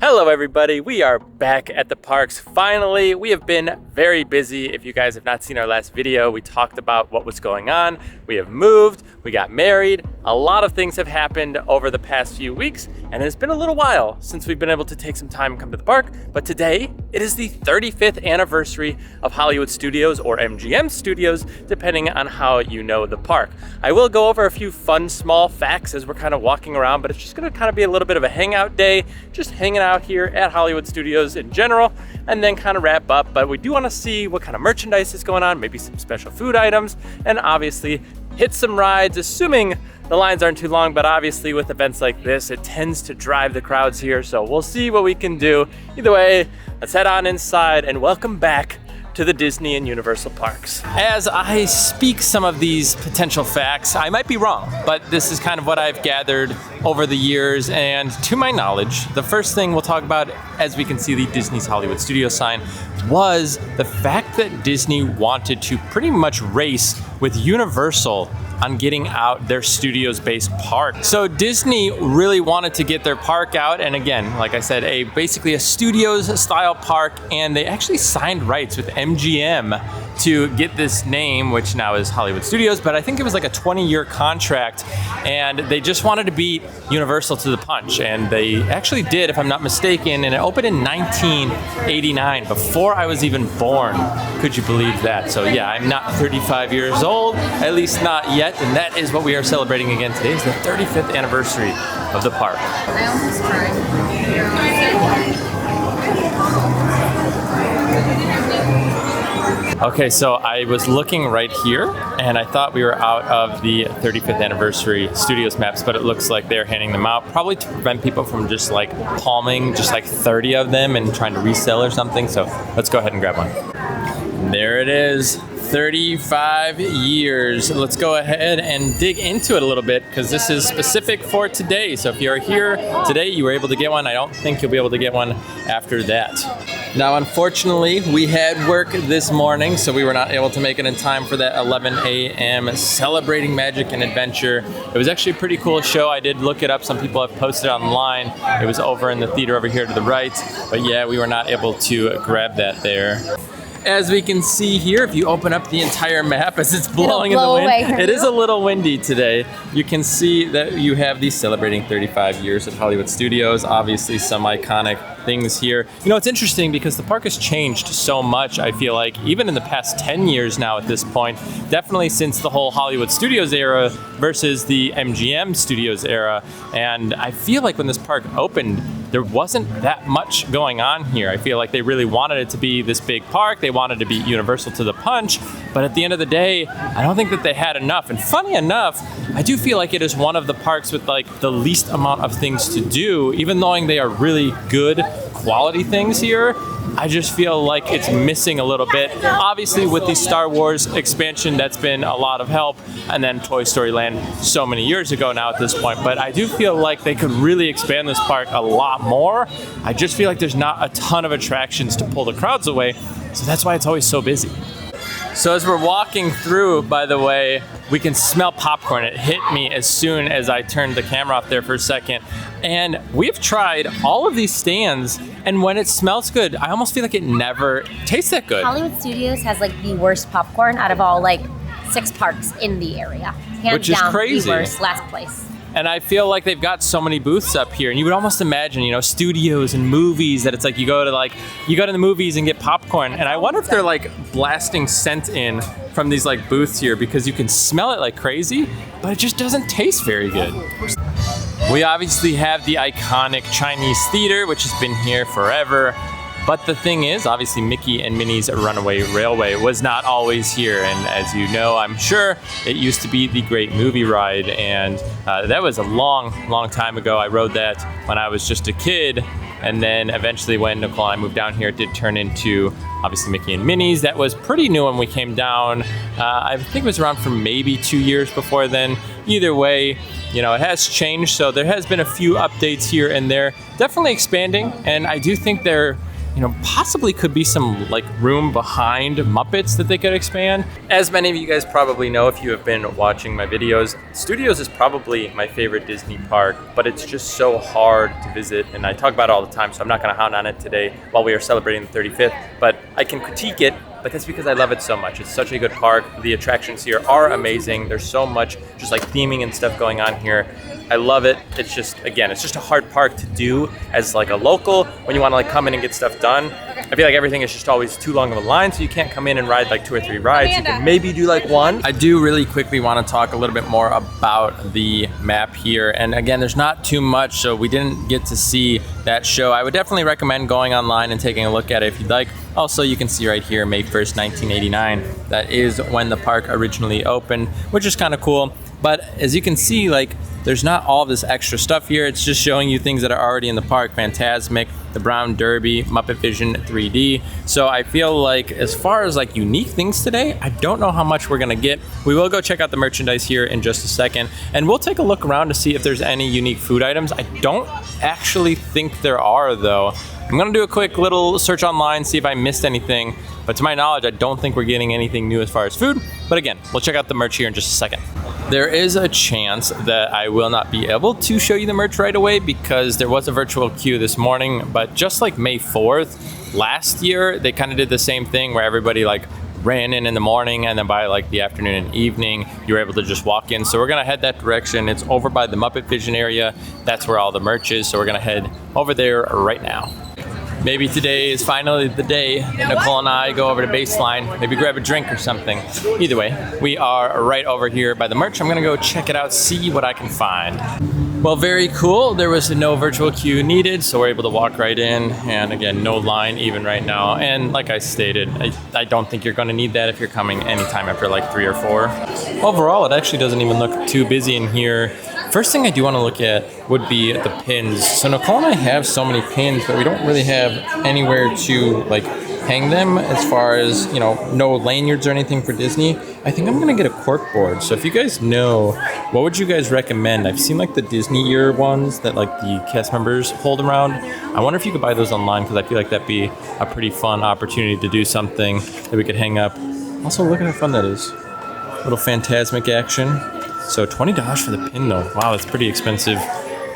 Hello everybody, we are back at the parks. Finally, we have been very busy. If you guys have not seen our last video, we talked about what was going on. We have moved, we got married. A lot of things have happened over the past few weeks, and it's been a little while since we've been able to take some time and come to the park. But today, it is the 35th anniversary of Hollywood Studios, or MGM Studios, depending on how you know the park. I will go over a few fun small facts as we're kind of walking around, but it's just gonna kind of be a little bit of a hangout day, just hanging out here at Hollywood Studios in general, and then kind of wrap up. But we do want to see what kind of merchandise is going on, maybe some special food items, and obviously hit some rides, assuming the lines aren't too long. But obviously with events like this, it tends to drive the crowds here, so we'll see what we can do. Either way, let's head on inside and welcome back to the Disney and Universal parks. As I speak some of these potential facts, I might be wrong, but this is kind of what I've gathered over the years, and to my knowledge, the first thing we'll talk about, as we can see the Disney's Hollywood Studios sign, was the fact that Disney wanted to pretty much race with Universal on getting out their studios-based park. So Disney really wanted to get their park out, and again, like I said, basically a studios-style park, and they actually signed rights with MGM to get this name, which now is Hollywood Studios, but I think it was like a 20-year contract, and they just wanted to beat Universal to the punch, and they actually did, if I'm not mistaken, and it opened in 1989, before I was even born. Could you believe that? So yeah, I'm not 35 years old, at least not yet, and that is what we are celebrating again today, is the 35th anniversary of the park. I almost cried. Okay, so I was looking right here, and I thought we were out of the 35th anniversary Studios maps, but it looks like they're handing them out, probably to prevent people from just like palming just like 30 of them and trying to resell or something. So let's go ahead and grab one. And there it is. 35 years. Let's go ahead and dig into it a little bit, because this is specific for today. So if you're here today, you were able to get one. I don't think you'll be able to get one after that. Now, unfortunately, we had work this morning, so we were not able to make it in time for that 11 a.m. Celebrating Magic and Adventure. It was actually a pretty cool show. I did look it up. Some people have posted online. It was over in the theater over here to the right. But yeah, we were not able to grab that there. As we can see here, if you open up the entire map as it's blowing in the wind, it is a little windy today. You can see that you have these celebrating 35 years of Hollywood Studios, obviously some iconic things here. You know, it's interesting because the park has changed so much, I feel like, even in the past 10 years now at this point, definitely since the whole Hollywood Studios era versus the MGM Studios era. And I feel like when this park opened, there wasn't that much going on here. I feel like they really wanted it to be this big park. They wanted to beat Universal to the punch, but at the end of the day, I don't think that they had enough. And funny enough, I do feel like it is one of the parks with like the least amount of things to do, even knowing they are really good quality things here. I just feel like it's missing a little bit. Obviously with the Star Wars expansion, that's been a lot of help, and then Toy Story Land so many years ago now at this point. But I do feel like they could really expand this park a lot more. I just feel like there's not a ton of attractions to pull the crowds away, so that's why it's always so busy. So as we're walking through, by the way, we can smell popcorn. It hit me as soon as I turned the camera off there for a second. And we've tried all of these stands, and when it smells good, I almost feel like it never tastes that good. Hollywood Studios has like the worst popcorn out of all like 6 parks in the area. Hands Which is down, crazy. The worst, last place. And I feel like they've got so many booths up here, and you would almost imagine, you know, studios and movies, that it's like you go to the movies and get popcorn. And I wonder if they're like blasting scent in from these like booths here, because you can smell it like crazy, but it just doesn't taste very good. We obviously have the iconic Chinese theater, which has been here forever. But the thing is, obviously Mickey and Minnie's Runaway Railway was not always here. And as you know, I'm sure, it used to be the Great Movie Ride. And that was a long, long time ago. I rode that when I was just a kid. And then eventually when Nicole and I moved down here, it did turn into obviously Mickey and Minnie's. That was pretty new when we came down. I think it was around for maybe 2 years before then. Either way, you know, it has changed. So there has been a few updates here and there. Definitely expanding. And I do think they're you know, possibly could be some like room behind Muppets that they could expand. As many of you guys probably know if you have been watching my videos, Studios is probably my favorite Disney park, but it's just so hard to visit, and I talk about it all the time, so I'm not gonna hound on it today while we are celebrating the 35th, but I can critique it, but that's because I love it so much. It's such a good park. The attractions here are amazing. There's so much just like theming and stuff going on here. I love it. It's just, again, it's just a hard park to do as like a local when you want to like come in and get stuff done. I feel like everything is just always too long of a line, so you can't come in and ride like 2 or 3 rides. You can maybe do like 1. I do really quickly want to talk a little bit more about the map here. And again, there's not too much, so we didn't get to see that show. I would definitely recommend going online and taking a look at it if you'd like. Also, you can see right here, May 1st, 1989. That is when the park originally opened, which is kind of cool. But as you can see, like, there's not all this extra stuff here. It's just showing you things that are already in the park. Fantasmic, the Brown Derby, Muppet Vision 3D. So I feel like as far as like unique things today, I don't know how much we're gonna get. We will go check out the merchandise here in just a second, and we'll take a look around to see if there's any unique food items. I don't actually think there are though. I'm gonna do a quick little search online, see if I missed anything. But to my knowledge, I don't think we're getting anything new as far as food. But again, we'll check out the merch here in just a second. There is a chance that I will not be able to show you the merch right away because there was a virtual queue this morning. But just like May 4th, last year, they kind of did the same thing where everybody like ran in the morning, and then by like the afternoon and evening, you were able to just walk in. So we're gonna head that direction. It's over by the Muppet Vision area. That's where all the merch is. So we're gonna head over there right now. Maybe today is finally the day that Nicole and I go over to Baseline, maybe grab a drink or something. Either way, we are right over here by the merch. I'm gonna go check it out, see what I can find. Well, very cool. There was no virtual queue needed, so we're able to walk right in. And again, no line even right now. And like I stated, I don't think you're gonna need that if you're coming anytime after like 3 or 4. Overall, it actually doesn't even look too busy in here. First thing I do want to look at would be the pins. So Nicole and I have so many pins, but we don't really have anywhere to like hang them as far as, you know, no lanyards or anything for Disney. I think I'm gonna get a cork board. So if you guys know, what would you guys recommend? I've seen like the Disney year ones that like the cast members hold around. I wonder if you could buy those online because I feel like that'd be a pretty fun opportunity to do something that we could hang up. Also, look at how fun that is. Little Fantasmic action. So $20 for the pin though. Wow, that's pretty expensive.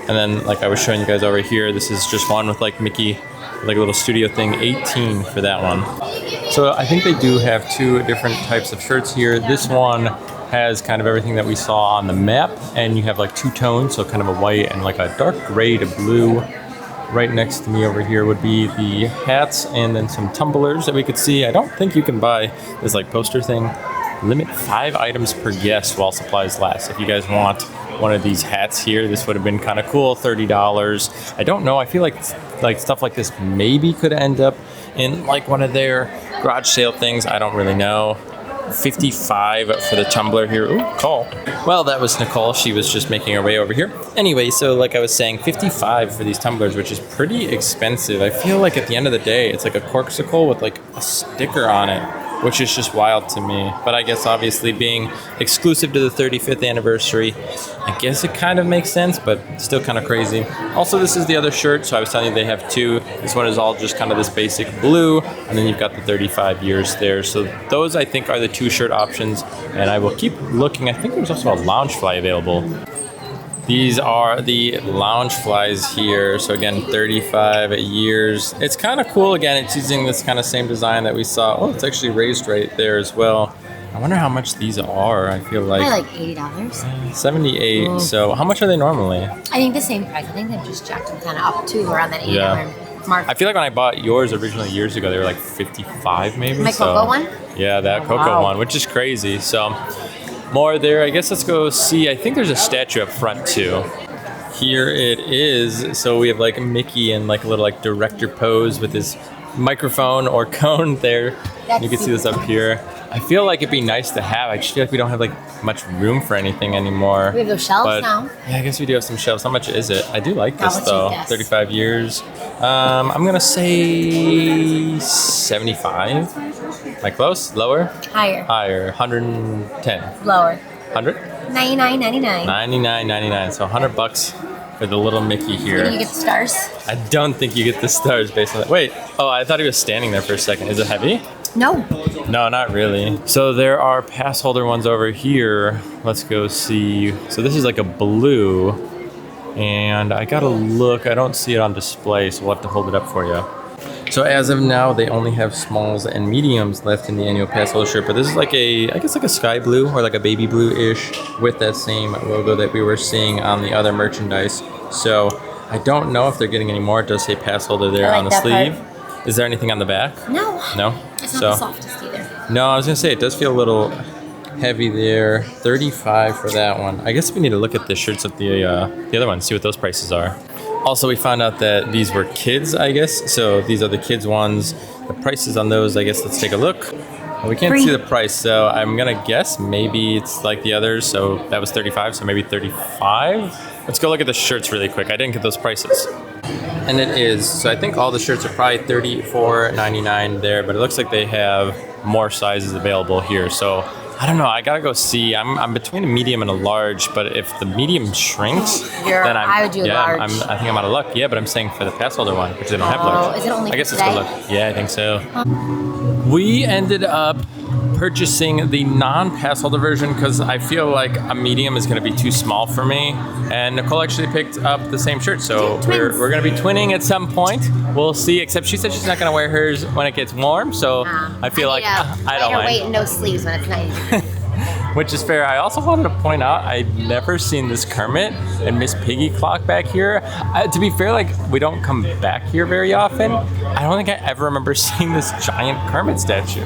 And then like I was showing you guys over here, this is just one with like Mickey, like a little studio thing, $18 for that one. So I think they do have 2 different types of shirts here. This one has kind of everything that we saw on the map, and you have like 2 tones, so kind of a white and like a dark gray to blue. Right next to me over here would be the hats and then some tumblers that we could see. I don't think you can buy this like poster thing. Limit 5 items per guest while supplies last. If you guys want one of these hats here, this would have been kind of cool, $30. I don't know, I feel like stuff like this maybe could end up in like one of their garage sale things. I don't really know. $55 for the tumbler here. Ooh, call. Well, that was Nicole. She was just making her way over here. Anyway, so like I was saying, $55 for these tumblers, which is pretty expensive. I feel like at the end of the day, it's like a corksicle with like a sticker on it, which is just wild to me. But I guess obviously being exclusive to the 35th anniversary, I guess it kind of makes sense, but still kind of crazy. Also, this is the other shirt, so I was telling you they have 2. This one is all just kind of this basic blue, and then you've got the 35 years there. So those, I think, are the 2 shirt options, and I will keep looking. I think there's also a lounge fly available. These are the lounge flies here. So again, 35 years. It's kind of cool. Again, it's using this kind of same design that we saw. Oh, it's actually raised right there as well. I wonder how much these are. I feel like Probably like $80. 78. Mm. So how much are they normally? I think the same price. I think they've just jacked them kind of up to around that $80 mark. I feel like when I bought yours originally years ago, they were like 55 maybe. My cocoa one? Yeah, that cocoa one, which is crazy. So more there. I guess let's go see. I think there's a statue up front too. Here it is. So we have like Mickey in like a little like director pose with his microphone or cone there. You can see this up here. I feel like it'd be nice to have. I just feel like we don't have like much room for anything anymore. We have those shelves now. Yeah, I guess we do have some shelves. How much is it? I do like this though. 35 years. I'm gonna say 75. Am I close? Lower? Higher. Higher. 110. Lower. 100? $99.99. $99.99. So $100 for the little Mickey here. You get the stars? I don't think you get the stars based on that. Wait, oh, I thought he was standing there for a second. Is it heavy? No. No, not really. So there are pass holder ones over here. Let's go see. So this is like a blue, and I gotta look. I don't see it on display, so we'll have to hold it up for you. So as of now, they only have smalls and mediums left in the annual pass holder shirt, but this is like a, I guess like a sky blue or like a baby blue-ish with that same logo that we were seeing on the other merchandise. So I don't know if they're getting any more. It does say pass holder there on the sleeve. Part. Is there anything on the back? No. No? It's not the softest either. No, I was gonna say it does feel a little heavy there. 35 for that one. I guess we need to look at the shirts of the other ones, see what those prices are. Also, we found out that these were kids, I guess. So these are the kids ones. The prices on those, I guess, let's take a look. Well, we can't see the price, so I'm gonna guess maybe it's like the others. So that was 35, so maybe 35. Let's go look at the shirts really quick. I didn't get those prices. And it is, so I think all the shirts are probably $34.99 there, but it looks like they have more sizes available here. So I don't know, I gotta go see. I'm between a medium and a large, but if the medium shrinks, then I would do large. I think I'm out of luck. Yeah, but I'm saying for the pass holder one, because they don't have large. Is it only I guess for it's today? good luck. Yeah, I think so. We ended up purchasing the non-pass holder version because I feel like a medium is going to be too small for me. And Nicole actually picked up the same shirt, so we're going to be twinning at some point. We'll see, except she said she's not going to wear hers when it gets warm, so I feel like I don't mind. Wait and no sleeves when it's nice. Which is fair. I also wanted to point out I've never seen this Kermit and Miss Piggy clock back here. To be fair, like we don't come back here very often. I don't think I ever remember seeing this giant Kermit statue.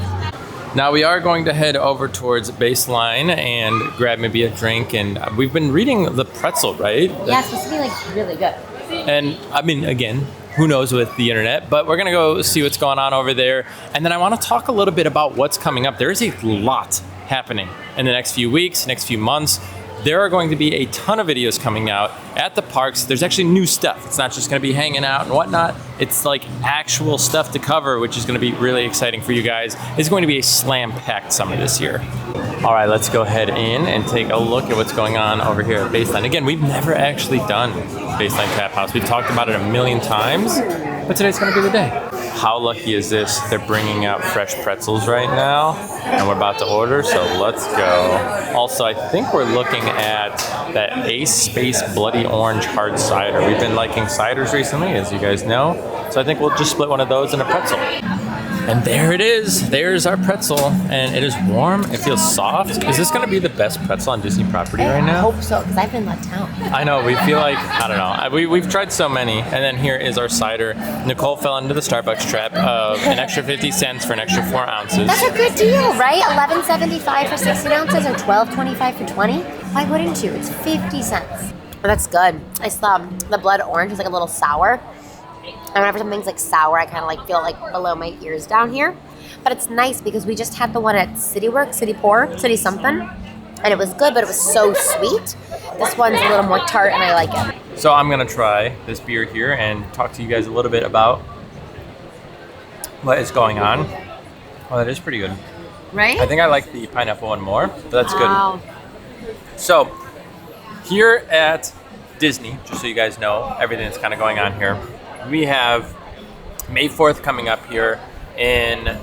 Now we are going to head over towards Baseline and grab maybe a drink, and we've been reading the pretzel, right? Yeah, it's supposed to be like really good. And I mean, again, who knows with the internet, but we're gonna go see what's going on over there. And then I wanna talk a little bit about what's coming up. There is a lot happening in the next few weeks, next few months. There are going to be a ton of videos coming out at the parks. There's actually new stuff. It's not just gonna be hanging out and whatnot. It's like actual stuff to cover, which is gonna be really exciting for you guys. It's going to be a slam-packed summer this year. All right, let's go ahead in and take a look at what's going on over here at Baseline. Again, we've never actually done Baseline Tap House. We've talked about it a million times, but today's gonna be the day. How lucky is this? They're bringing out fresh pretzels right now, and we're about to order, so let's go. Also, I think we're looking at that Ace Space Bloody Orange Hard Cider. We've been liking ciders recently, as you guys know, so I think we'll just split one of those and a pretzel. And there it is. There's our pretzel, and it is warm. It feels soft. Is this going to be the best pretzel on Disney property right now? I hope so, because I've been let down. I know. We feel like, I don't know. We've tried so many, and then here is our cider. Nicole fell into the Starbucks trap of an extra 50 cents for an extra 4 ounces. That's a good deal, right? $11.75 for 16 ounces or $12.25 for 20. Why wouldn't you? It's 50 cents. Oh, that's good. I saw the blood orange is like a little sour. And whenever something's like sour, I kind of like feel like below my ears down here. But it's nice because we just had the one at CityWorks, City something, and it was good, but it was so sweet. This one's a little more tart, and I like it. So I'm gonna try this beer here and talk to you guys a little bit about what is going on. Well, that is pretty good. Right? I think I like the pineapple one more, but that's wow. good. So here at Disney, just so you guys know everything that's kind of going on here, we have May 4th coming up here in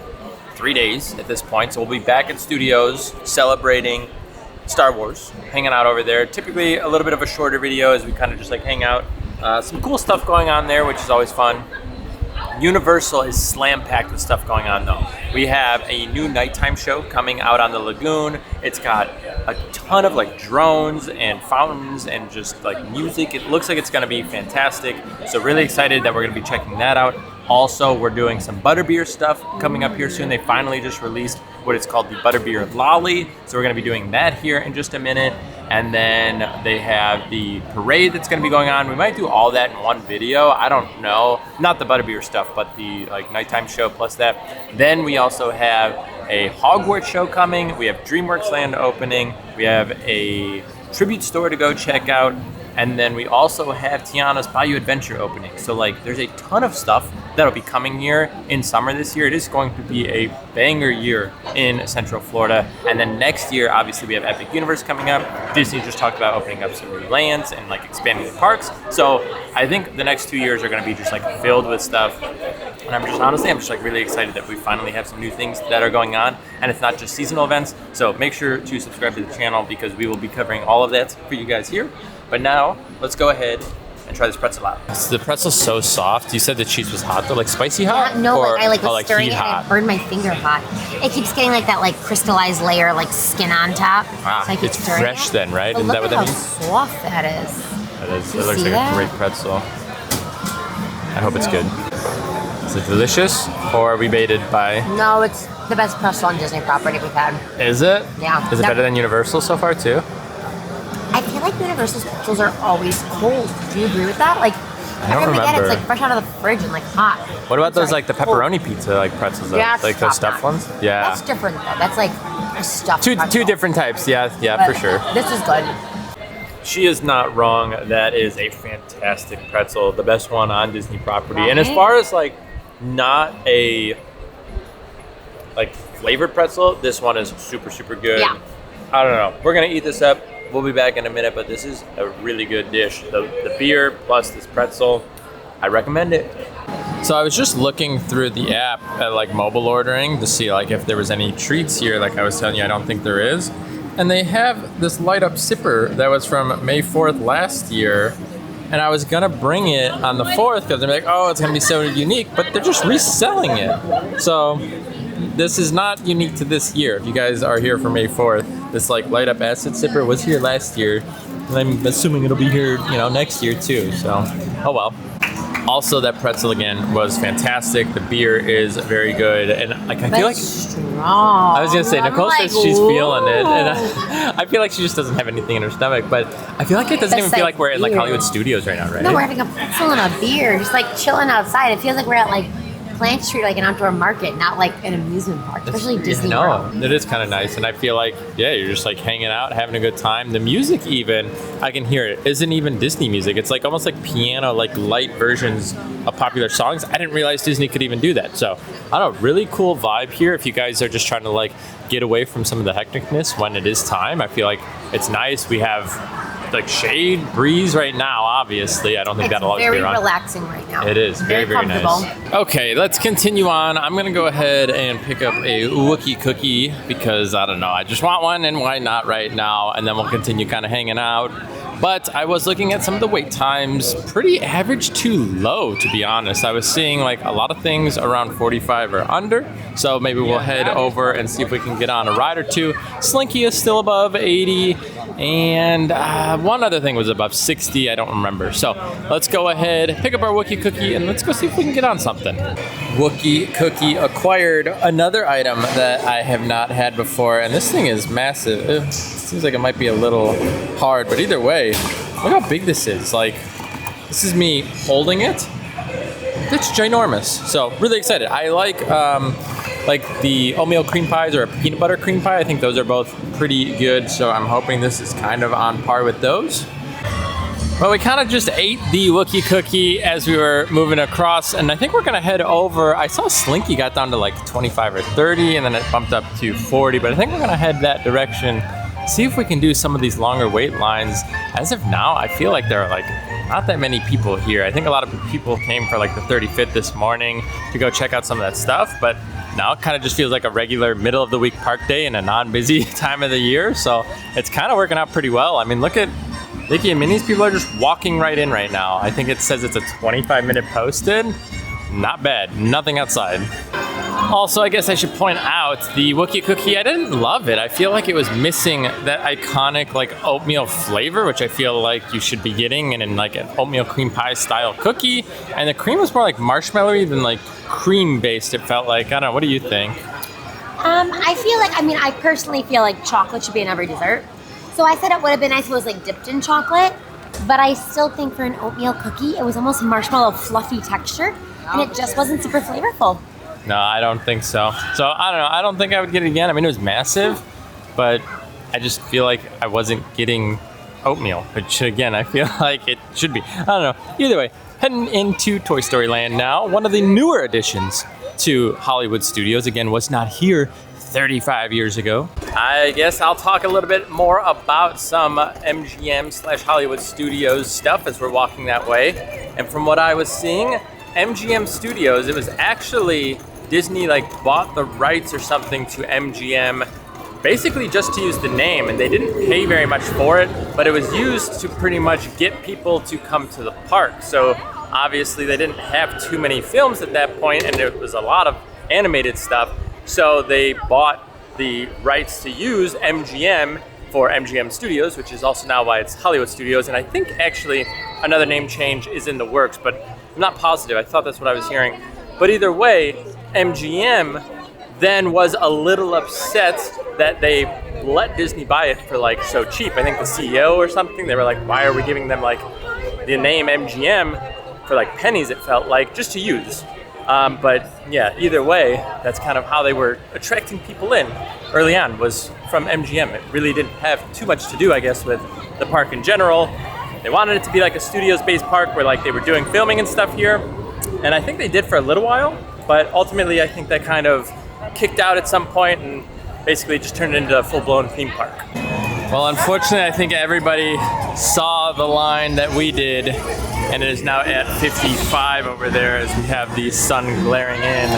3 days at this point. So we'll be back in studios celebrating Star Wars, hanging out over there. Typically a little bit of a shorter video as we kind of just like hang out. Some cool stuff going on there, which is always fun. Universal is slam-packed with stuff going on though. We have a new nighttime show coming out on the lagoon. It's got a ton of like drones and fountains and just like music. It looks like it's gonna be fantastic. So really excited that we're gonna be checking that out. Also, we're doing some butterbeer stuff coming up here soon. They finally just released what is called the Butterbeer Lolly. So we're gonna be doing that here in just a minute. And then they have the parade that's gonna be going on. We might do all that in one video. I don't know. Not the butterbeer stuff, but the like nighttime show plus that. Then we also have a Hogwarts show coming. We have DreamWorks Land opening. We have a tribute store to go check out. And then we also have Tiana's Bayou Adventure opening. So like there's a ton of stuff that'll be coming here in summer this year. It is going to be a banger year in Central Florida. And then next year, obviously we have Epic Universe coming up. Disney just talked about opening up some new lands and like expanding the parks. So I think the next 2 years are going to be just like filled with stuff. And I'm just like really excited that we finally have some new things that are going on, and it's not just seasonal events. So make sure to subscribe to the channel because we will be covering all of that for you guys here. But now let's go ahead and try this pretzel out. The pretzel's so soft. You said the cheese was hot though, like spicy hot? Yeah, no, or, I was like stirring heat it hot? and it burned my finger hot. It keeps getting like that like crystallized layer, like skin on top. Ah, so I keep it's stirring fresh it. then, right? But Is look that what at that how means? soft that is. It is. Do you It looks see like that? a great pretzel. I hope it's good. Is it delicious, or are we baited by? No, it's the best pretzel on Disney property we've had. Is it? Yeah. Is it better than Universal so far too? I feel like Universal's pretzels are always cold. Do you agree with that? Like, I don't every time I get it, remember. it's like fresh out of the fridge and like hot. What about I'm those sorry, like the cold. pepperoni pizza like pretzels? Yeah, Like those stuffed ones? Yeah. That's different though. That's like a stuffed Two pretzel. different types. Yeah, But for sure. This is good. She is not wrong. That is a fantastic pretzel, the best one on Disney property. And as Right. far as like not a like flavored pretzel, this one is super good. Yeah. I don't know. We're gonna eat this up. We'll be back in a minute, but this is a really good dish. The beer plus this pretzel, I recommend it. So I was just looking through the app at like mobile ordering to see like if there was any treats here. Like I was telling you, I don't think there is. And they have this light up sipper that was from May 4th last year. And I was gonna bring it on the 4th because they're like, oh, it's gonna be so unique, but they're just reselling it. So this is not unique to this year. If you guys are here for May 4th, this like light up acid sipper was here last year. And I'm assuming it'll be here, next year too. So, oh well. Also, that pretzel again was fantastic. The beer is very good, and like I feel like strong. I was gonna say Nicole I'm says like, she's feeling it, and "Ooh." I feel like she just doesn't have anything in her stomach. But I feel like it doesn't even That's feel like like we're in like beer. Hollywood Studios right now, right? No, we're having a pretzel and a beer, just like chilling outside. It feels like we're at like Plant Street, like an outdoor market, not like an amusement park, especially Disney World. It is kind of nice, and I feel like you're just like hanging out, having a good time. The music, even I can hear it, isn't even Disney music. It's like almost like piano, like light versions of popular songs. I didn't realize Disney could even do that. So I don't know, really cool vibe here. If you guys are just trying to like get away from some of the hecticness when it is time, I feel like it's nice. We have like shade, breeze right now. Obviously, I don't think It's that'll always very be around. relaxing right now. It is very comfortable. nice. Okay, let's continue on. I'm gonna go ahead and pick up a Wookiee cookie because I don't know, I just want one, and why not right now? And then we'll continue kind of hanging out. But I was looking at some of the wait times, pretty average to low, to be honest. I was seeing like a lot of things around 45 or under. So maybe we'll head over and see if we can get on a ride or two. Slinky is still above 80. And one other thing was above 60. I don't remember. So let's go ahead, pick up our Wookiee cookie, and let's go see if we can get on something. Wookiee cookie acquired. Another item that I have not had before. And this thing is massive. It seems like it might be a little hard, but either way, look how big this is. Like, this is me holding it. It's ginormous. So really excited. I like the oatmeal cream pies or a peanut butter cream pie. I think those are both pretty good. So I'm hoping this is kind of on par with those. Well, we kind of just ate the Wookiee cookie as we were moving across, and I think we're gonna head over. I saw Slinky got down to like 25 or 30, and then it bumped up to 40, but I think we're gonna head that direction, see if we can do some of these longer wait lines. As of now, I feel like there are like not that many people here. I think a lot of people came for like the 35th this morning to go check out some of that stuff, but now it kind of just feels like a regular middle of the week park day in a non-busy time of the year, so it's kind of working out pretty well. I mean, look at Mickey and Minnie's. People are just walking right in right now. I think it says it's a 25-minute posted. Not bad. Nothing outside. Also, I guess I should point out the Wookiee cookie. I didn't love it. I feel like it was missing that iconic like oatmeal flavor, which I feel like you should be getting in like an oatmeal cream pie style cookie. And the cream was more like marshmallowy than like cream based. It felt like. I don't know. What do you think? I personally feel like chocolate should be in every dessert. So I said it would have been nice if it was like dipped in chocolate, but I still think for an oatmeal cookie, it was almost marshmallow fluffy texture, and it just wasn't super flavorful. No, I don't think so. So I don't know. I don't think I would get it again. I mean, it was massive, but I just feel like I wasn't getting oatmeal, which again, I feel like it should be. I don't know. Either way, heading into Toy Story Land now. One of the newer additions to Hollywood Studios, again, was not here 35 years ago. I guess I'll talk a little bit more about some MGM/Hollywood Studios stuff as we're walking that way. And from what I was seeing, MGM Studios, it was actually Disney like bought the rights or something to MGM basically just to use the name, and they didn't pay very much for it, but it was used to pretty much get people to come to the park. So obviously they didn't have too many films at that point, and there was a lot of animated stuff. So they bought the rights to use MGM for MGM Studios, which is also now why it's Hollywood Studios. And I think actually another name change is in the works, but I'm not positive. I thought that's what I was hearing. But either way, MGM then was a little upset that they let Disney buy it for like so cheap. I think the CEO or something, they were like, why are we giving them like the name MGM for like pennies, it felt like, just to use. But yeah, either way, that's kind of how they were attracting people in early on, was from MGM. It really didn't have too much to do, I guess, with the park in general. They wanted it to be like a studios-based park where like they were doing filming and stuff here. And I think they did for a little while, but ultimately I think that kind of kicked out at some point and basically just turned it into a full-blown theme park. Well, unfortunately, I think everybody saw the line that we did, and it is now at 55 over there as we have the sun glaring in,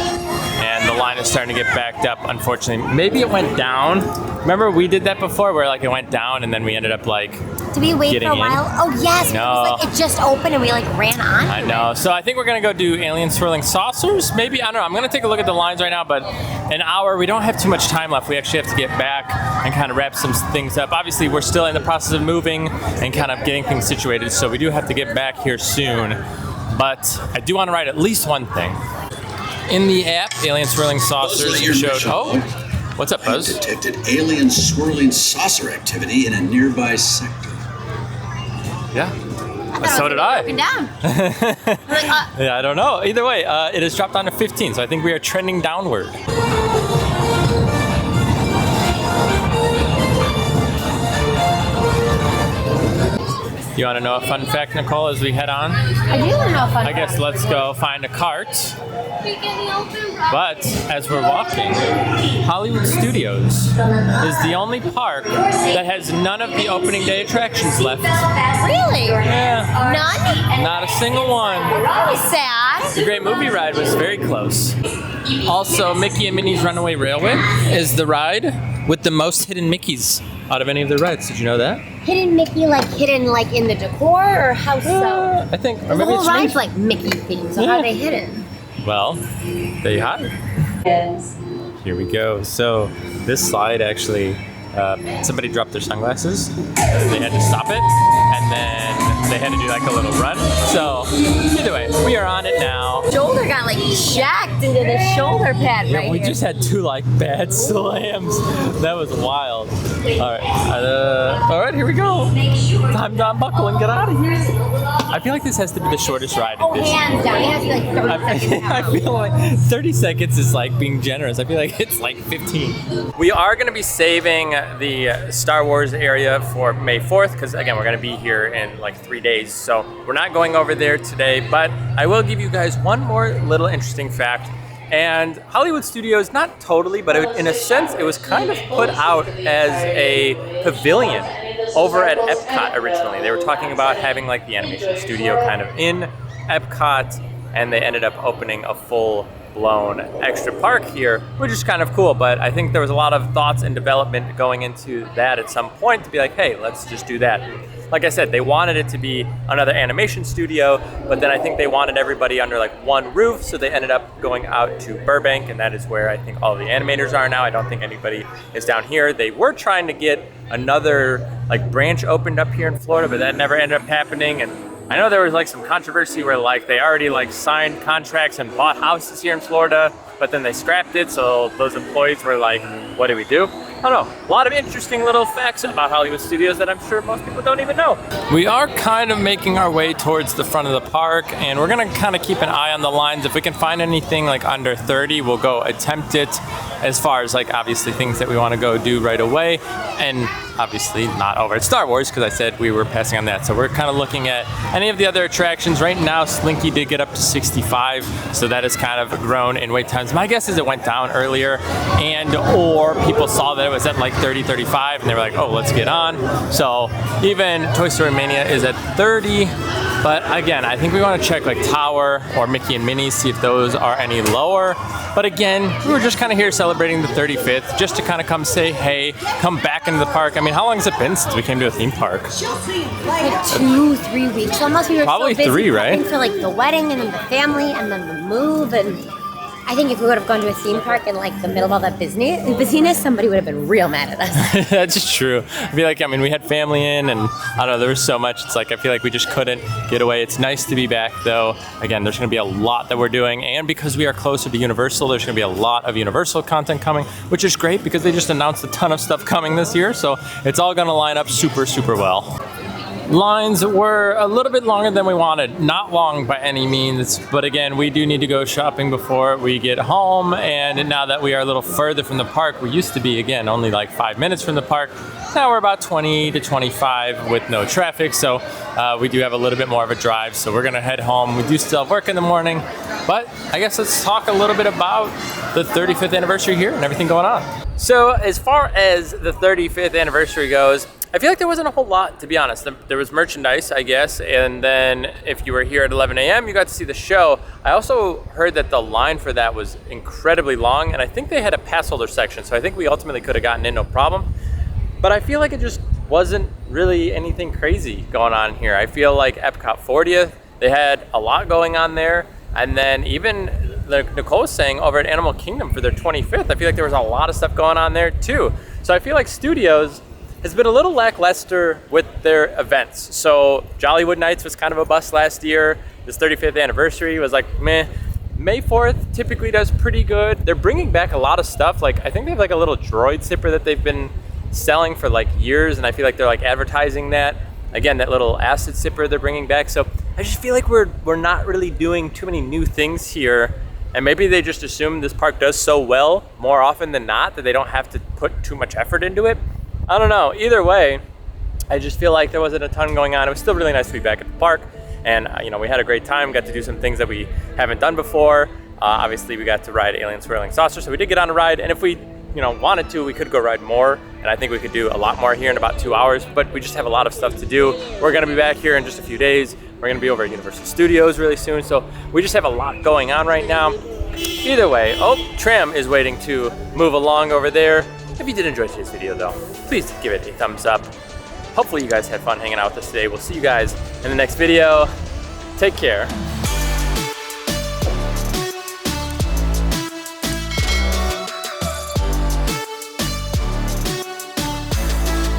and the line is starting to get backed up, unfortunately. Maybe it went down. Remember we did that before where like it went down and then we ended up like Did we wait for a while? Oh yes, no. It was like it just opened and we like ran on. I know. So I think we're gonna go do alien swirling saucers. Maybe, I don't know. I'm gonna take a look at the lines right now, but an hour, we don't have too much time left. We actually have to get back and kind of wrap some things up. Obviously, we're still in the process of moving and kind of getting things situated, so we do have to get back here soon. But I do want to write at least one thing. In the app, Alien Swirling Saucers showed... Oh, what's up, Buzz? I detected alien swirling saucer activity in a nearby sector. Yeah. So did I. Broken down. Yeah, I don't know. Either way, it has dropped down to 15, so I think we are trending downward. You want to know a fun fact, Nicole, as we head on? I do want to know a fun I guess let's go find a cart. But as we're walking, Hollywood Studios is the only park that has none of the opening day attractions left. Really? Yeah. None? Not a single one. Sad. The Great Movie Ride was very close. Also, Mickey and Minnie's Runaway Railway is the ride with the most hidden Mickeys out of any of the rides. Did you know that? Hidden Mickey, like hidden like in the decor, or how so? I think. Or The maybe whole it's ride's like Mickey themed, so how are they hidden? Well, there you have it. Here we go. So this slide actually, somebody dropped their sunglasses. They had to stop it, and then they had to do like a little run. So either way, we are on it now. Shoulder got like jacked into the shoulder pad Yeah, right we here. just had two like bad slams. That was wild. All right, here we go. Time to unbuckle and get out of here. I feel like this has to be the shortest ride in Disney. Hands down. It has to be like 30 seconds. I feel like 30 seconds is like being generous. I feel like it's like 15. We are going to be saving the Star Wars area for May 4th because, again, we're going to be here in like 3 days. So we're not going over there today, but I will give you guys one more little interesting fact. And Hollywood Studios, not totally, but in a sense, it was kind of put out as a pavilion over at Epcot originally. They were talking about having like the animation studio kind of in Epcot, and they ended up opening a full-blown extra park here, which is kind of cool. But I think there was a lot of thoughts and development going into that at some point to be like, hey, let's just do that. Like I said, they wanted it to be another animation studio, but then I think they wanted everybody under like one roof, so they ended up going out to Burbank, and that is where I think all the animators are now. I don't think anybody is down here. They were trying to get another like branch opened up here in Florida, but that never ended up happening. And I know there was like some controversy where like they already like signed contracts and bought houses here in Florida, but then they scrapped it, so those employees were like, what do we do? I don't know, a lot of interesting little facts about Hollywood Studios that I'm sure most people don't even know. We are kind of making our way towards the front of the park, and we're gonna kind of keep an eye on the lines. If we can find anything like under 30, we'll go attempt it, as far as like obviously things that we want to go do right away, and obviously not over at Star Wars because I said we were passing on that. So we're kind of looking at any of the other attractions. Right now, Slinky did get up to 65, so that has kind of grown in wait times. My guess is it went down earlier, and or people saw that it was at like 30, 35, and they were like, oh, let's get on. So even Toy Story Mania is at 30, but again, I think we want to check like Tower or Mickey and Minnie, see if those are any lower. But again, we were just kind of here celebrating the 35th, just to kind of come say hey, come back into the park. I mean, how long has it been since we came to a theme park? Like 2-3 weeks almost. We were Probably so busy 3, right? For like the wedding and then the family and then the move, and I think if we would have gone to a theme park in like the middle of all that busyness, somebody would have been real mad at us. That's true. I feel like, I mean, we had family in, and I don't know, there was so much. It's like, I feel like we just couldn't get away. It's nice to be back, though. Again, there's going to be a lot that we're doing, and because we are closer to Universal, there's going to be a lot of Universal content coming, which is great because they just announced a ton of stuff coming this year, so it's all going to line up super, super well. Lines were a little bit longer than we wanted. Not long by any means, but again, we do need to go shopping before we get home, and now that we are a little further from the park, we used to be, again, only like 5 minutes from the park. Now we're about 20 to 25 with no traffic, so we do have a little bit more of a drive, so we're gonna head home. We do still have work in the morning, but I guess let's talk a little bit about the 35th anniversary here and everything going on. So as far as the 35th anniversary goes, I feel like there wasn't a whole lot, to be honest. There was merchandise, I guess, and then if you were here at 11 a.m., you got to see the show. I also heard that the line for that was incredibly long, and I think they had a pass holder section, so I think we ultimately could have gotten in no problem. But I feel like it just wasn't really anything crazy going on here. I feel like Epcot 40th, they had a lot going on there, and then even like Nicole was saying, over at Animal Kingdom for their 25th, I feel like there was a lot of stuff going on there too. So I feel like Studios has been a little lackluster with their events. So Jollywood Nights was kind of a bust last year. This 35th anniversary was like meh. May 4th typically does pretty good. They're bringing back a lot of stuff. Like I think they have like a little droid zipper that they've been selling for like years, and I feel like they're like advertising that. Again, that little acid zipper they're bringing back. So I just feel like we're not really doing too many new things here. And maybe they just assume this park does so well more often than not that they don't have to put too much effort into it. I don't know. Either way, I just feel like there wasn't a ton going on. It was still really nice to be back at the park. And, you know, we had a great time, got to do some things that we haven't done before. Obviously, we got to ride Alien Swirling Saucer, so we did get on a ride. And if we, you know, wanted to, we could go ride more. And I think we could do a lot more here in about 2 hours. But we just have a lot of stuff to do. We're going to be back here in just a few days. We're going to be over at Universal Studios really soon. So we just have a lot going on right now. Either way, oh, Tram is waiting to move along over there. If you did enjoy today's video though, please give it a thumbs up. Hopefully you guys had fun hanging out with us today. We'll see you guys in the next video. Take care.